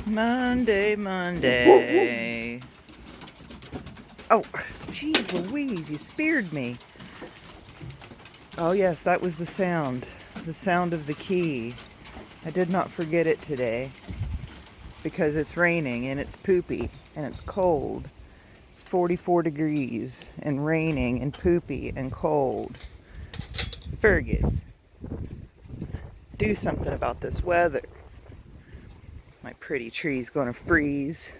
Monday, Monday. Oh, jeez Louise, you speared me. Oh yes, that was the sound of the key. I did not forget it today because it's raining and it's poopy and it's cold. It's 44 degrees and raining and poopy and cold. Fergus, do something about this weather. My pretty tree's gonna freeze.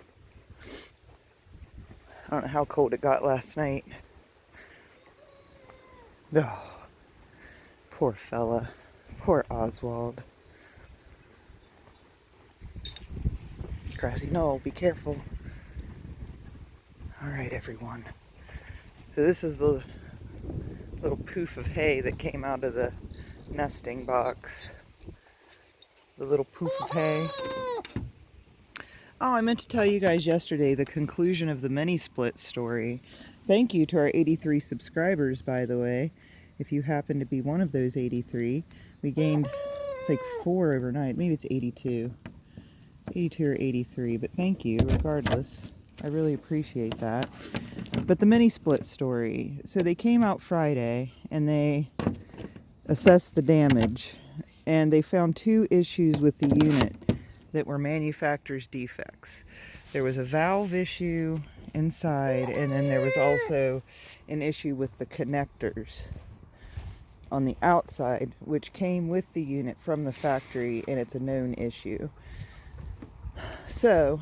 I don't know how cold it got last night. Oh, poor fella. Poor Oswald. Grassy knoll, be careful. Alright, everyone. So this is the little poof of hay that came out of the nesting box. The little poof of hay. Oh, I meant to tell you guys yesterday the conclusion of the mini split story. Thank you to our 83 subscribers, by the way. If you happen to be one of those 83, we gained like 4 overnight. Maybe it's 82. 82 or 83, but thank you regardless. I really appreciate that. But the mini split story. So they came out Friday and they assessed the damage and they found 2 issues with the unit that were manufacturer's defects. There was a valve issue inside, and then there was also an issue with the connectors on the outside, which came with the unit from the factory, and it's a known issue. So,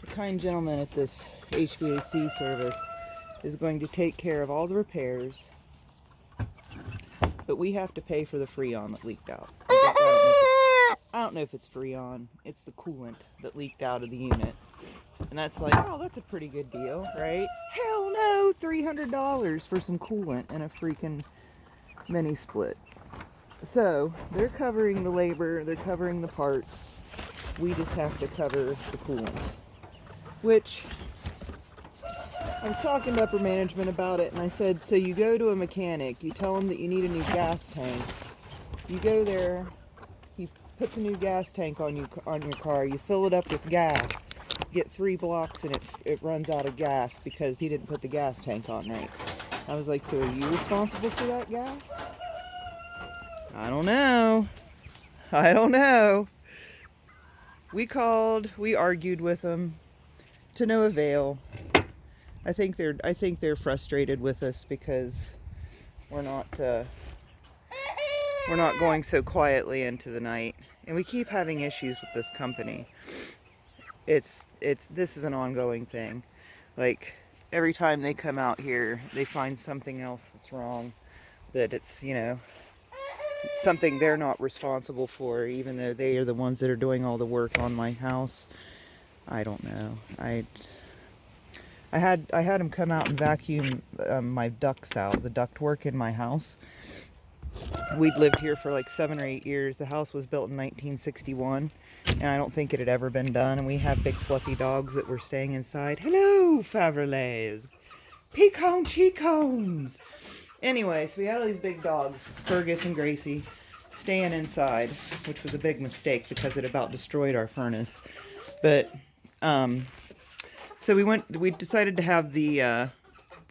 the kind gentleman at this HVAC service is going to take care of all the repairs, but we have to pay for the Freon that leaked out. I don't know if it's Freon. It's the coolant that leaked out of the unit. And that's like, oh, that's a pretty good deal, right? Hell no! $300 for some coolant and a freaking mini split. So, they're covering the labor, they're covering the parts. We just have to cover the coolant. Which, I was talking to upper management about it, and I said, so you go to a mechanic, you tell him that you need a new gas tank. You go there, he puts a new gas tank on your car, you fill it up with gas, get 3 blocks and it runs out of gas because he didn't put the gas tank on right. I was like, so are you responsible for that gas? I don't know. We called, we argued with them to no avail. I think they're frustrated with us because we're not going so quietly into the night, and we keep having issues with this company. This is an ongoing thing. Like, every time they come out here, they find something else that's wrong, that it's, you know, something they're not responsible for, even though they are the ones that are doing all the work on my house. I don't know. I had them come out and vacuum my ducts out, the ductwork in my house. We'd lived here for like 7 or 8 years. The house was built in 1961, and I don't think it had ever been done. And we have big fluffy dogs that were staying inside. Hello, Faverolles. Peacone cheekones. Anyway, so we had all these big dogs, Fergus and Gracie, staying inside, which was a big mistake because it about destroyed our furnace. But, so we decided to have the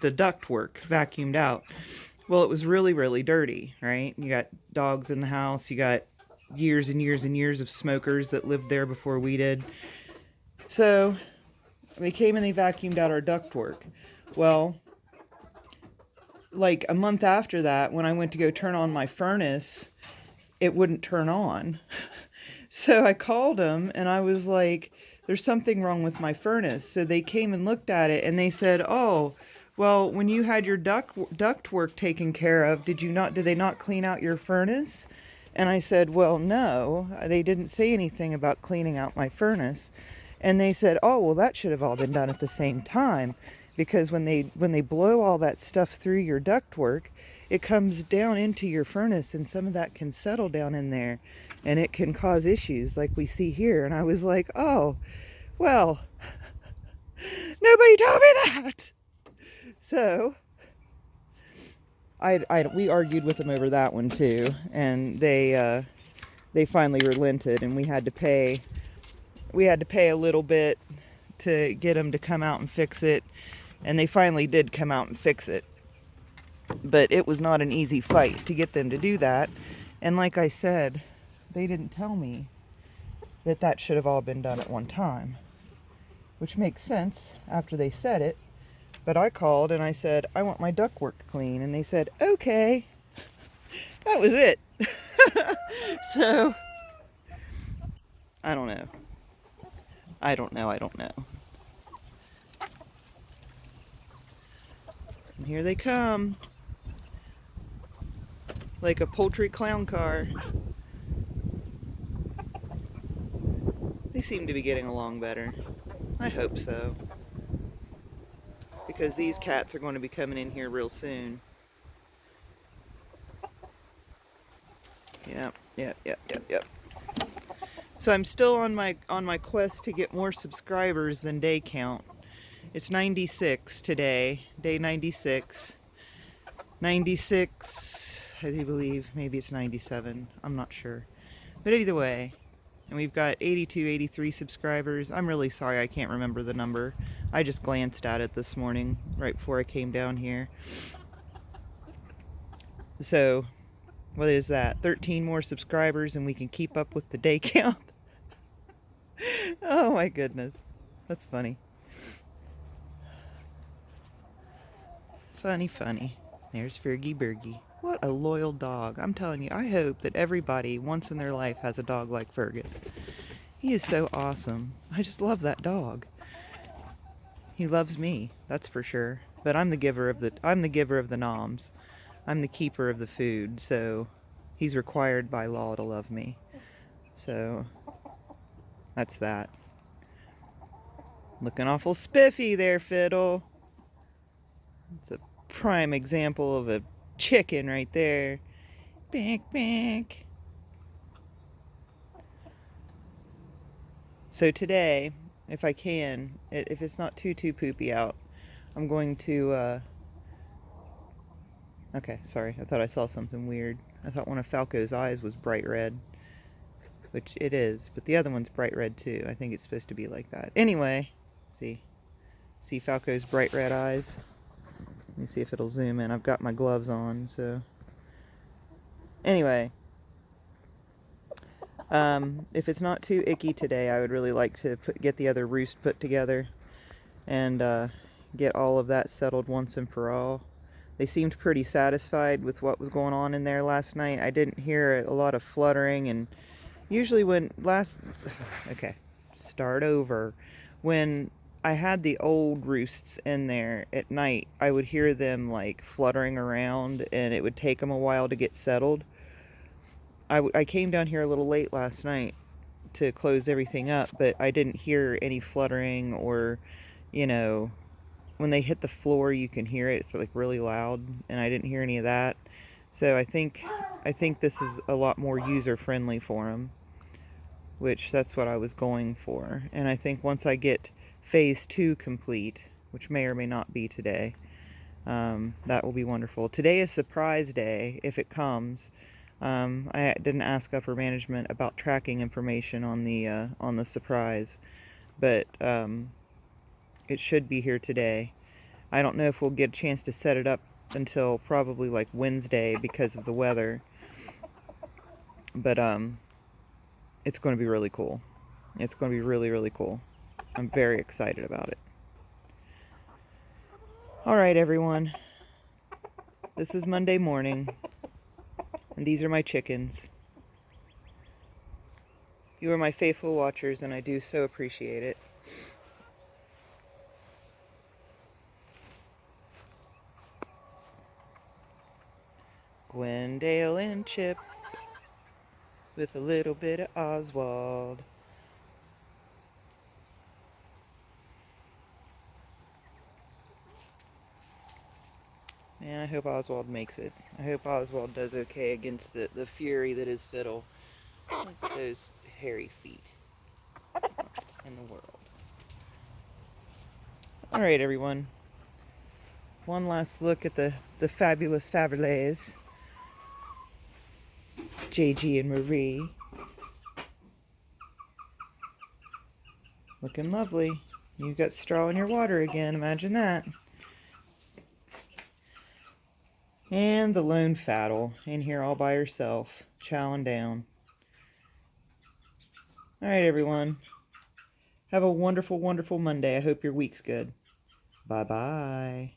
ductwork vacuumed out. Well, it was really, really dirty, right? You got dogs in the house. You got years and years and years of smokers that lived there before we did. So they came and they vacuumed out our ductwork. Well, like a month after that, when I went to go turn on my furnace, it wouldn't turn on. So I called them and I was like, there's something wrong with my furnace. So they came and looked at it and they said, oh, well, when you had your duct work taken care of, did they not clean out your furnace? And I said, well, no, they didn't say anything about cleaning out my furnace. And they said, oh, well, that should have all been done at the same time, because when they blow all that stuff through your ductwork, it comes down into your furnace, and some of that can settle down in there, and it can cause issues like we see here. And I was like, oh, well, nobody told me that. So, we argued with them over that one too, and they finally relented, and we had to pay we had to pay a little bit to get them to come out and fix it, and they finally did come out and fix it. But it was not an easy fight to get them to do that. And like I said, they didn't tell me that that should have all been done at one time, which makes sense after they said it. But I called and I said, I want my ductwork clean, and they said, okay. That was it. So I don't know. I don't know. And here they come, like a poultry clown car. They seem to be getting along better. I hope so. Because these cats are going to be coming in here real soon. Yep. So I'm still on my quest to get more subscribers than day count. It's 96 today, day 96. 96, I believe, maybe it's 97, I'm not sure. But either way, and we've got 82, 83 subscribers. I'm really sorry I can't remember the number. I just glanced at it this morning, right before I came down here. So, what is that? 13 more subscribers and we can keep up with the day count. Oh my goodness. That's funny. Funny. There's Fergie Burgie. What a loyal dog. I'm telling you, I hope that everybody once in their life has a dog like Fergus. He is so awesome. I just love that dog. He loves me, that's for sure. But I'm the giver of the noms. I'm the keeper of the food, so he's required by law to love me. So that's that. Looking awful spiffy there, Fiddle. It's a prime example of a chicken right there. Bank. So today, if I can, if it's not too poopy out, I'm going to, okay, sorry, I thought I saw something weird. I thought one of Falco's eyes was bright red, which it is, but the other one's bright red too. I think it's supposed to be like that. Anyway, see Falco's bright red eyes? Let me see if it'll zoom in. I've got my gloves on, so. Anyway, if it's not too icky today, I would really like to get the other roost put together and get all of that settled once and for all. They seemed pretty satisfied with what was going on in there last night. I didn't hear a lot of fluttering, and usually when start over. When I had the old roosts in there at night, I would hear them like fluttering around, and it would take them a while to get settled. I came down here a little late last night to close everything up, but I didn't hear any fluttering, or, you know, when they hit the floor you can hear it. It's like really loud, and I didn't hear any of that. So I think this is a lot more user friendly for them, which that's what I was going for. And I think once I get phase 2 complete, which may or may not be today, that will be wonderful. Today is surprise day if it comes. I didn't ask upper management about tracking information on the surprise, but it should be here today. I don't know if we'll get a chance to set it up until probably like Wednesday because of the weather, but it's going to be really cool. It's going to be really cool. I'm very excited about it. Alright everyone, this is Monday morning, and these are my chickens. You are my faithful watchers, and I do so appreciate it. Gwendale and Chip, with a little bit of Oswald. And I hope Oswald makes it. I hope Oswald does okay against the fury that is Fiddle. Those hairy feet in the world. Alright everyone. One last look at the fabulous Faverolles. JayGee and Marie. Looking lovely. You've got straw in your water again, imagine that. And the lone Faddle in here all by herself, chowing down. Alright everyone, have a wonderful, wonderful Monday. I hope your week's good. Bye-bye.